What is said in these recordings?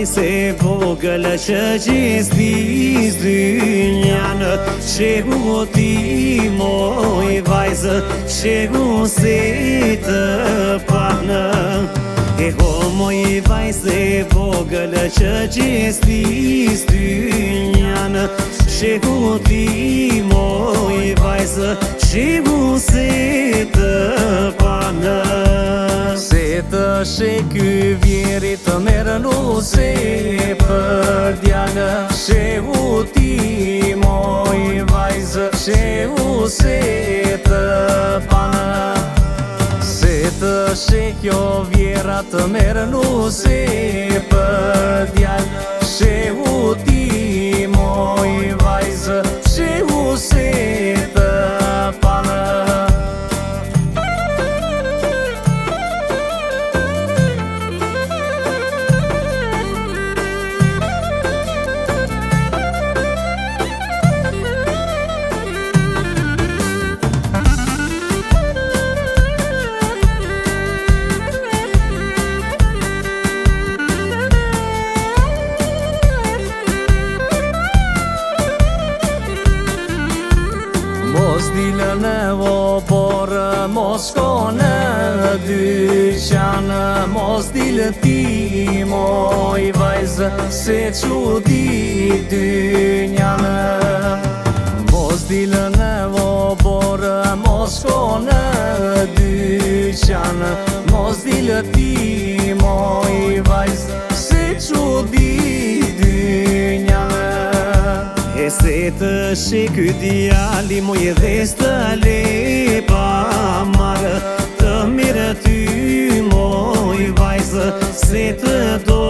vajse vogël që gjithis dynjan, shegu ti moj vajzë, shegu se të panë. E ho moj vajse vogël që gjithis dynjan, shegu ti moj vajzë, shegu se të panë. Se të sheky vjeri të merë nuse për djallë, shehu ti moj vajzë, shehu se të panë. Se të shekjo vjera të merë nuse për djallë, shehu ti moj vajzë, shehu se të panë. Mos dilë në oborë, mos shko në dyqanë, mos dilë ti moj vajzë, se që di dynjanë. Mos dilë në oborë, mos shko në dyqanë, mos dilë ti moj vajzë, se që di dynjanë. E se të sheky djali moj dhe së le pa marë, të mirë ty moj vajzë, se të do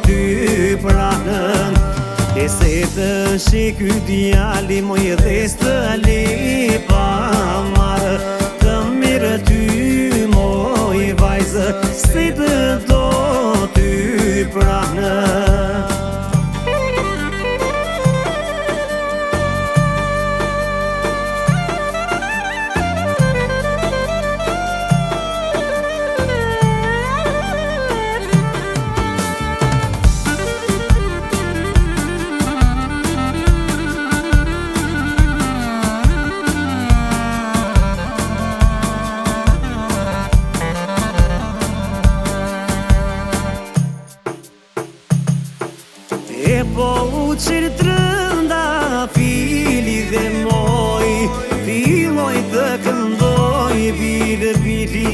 ty pranën. E se të sheky djali moj dhe së le pa marë, të mirë ty moj vajzë, se të do ty pranën. E po u qërë trënda fili dhe moj, filloj të këndoj bilë bili.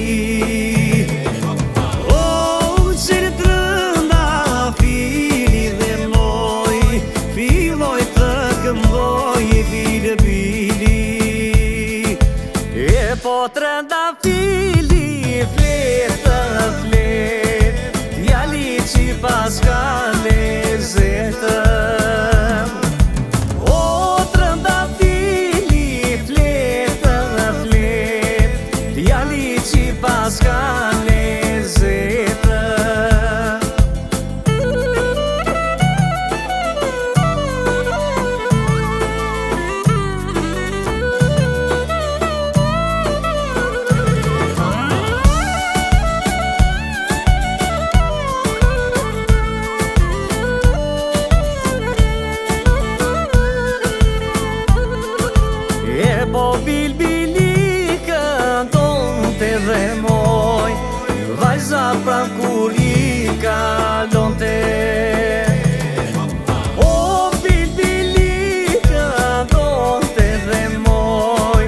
O u qërë trënda fili dhe moj, filloj të këndoj bilë bili. E po trënda fili flet të flet, djali që pas ka lezetëm. O trënda fili flet të flet, djali që pas ka lezetëm. Po bil-bili këndon të dhe moj, vajza pran kur i kalon të. O bil-bili këndon të dhe moj,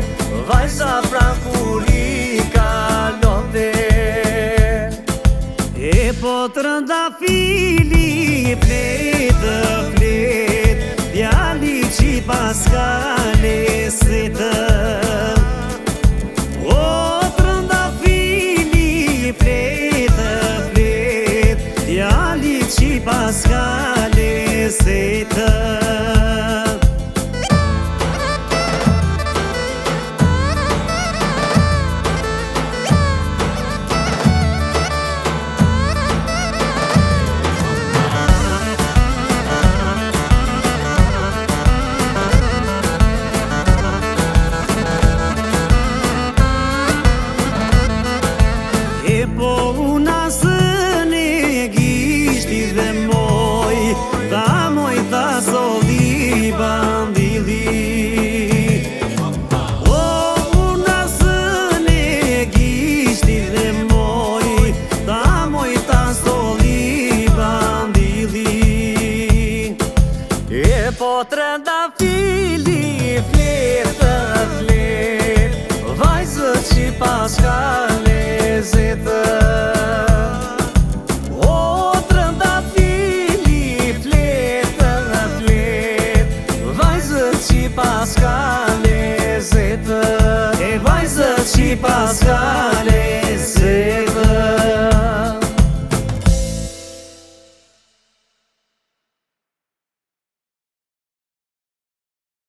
vajza pran kur i kalon të. E po trënda fili flet të flet, djali që pas ka lezetëm. O trënda fili flet të flet, djali që pas ka lezetëm. po trëndafili flet të flet, vajzë që pas ka lezetë. O trëndafili flet të flet, vajzë që pas ka lezetë, e vajzë që pas ka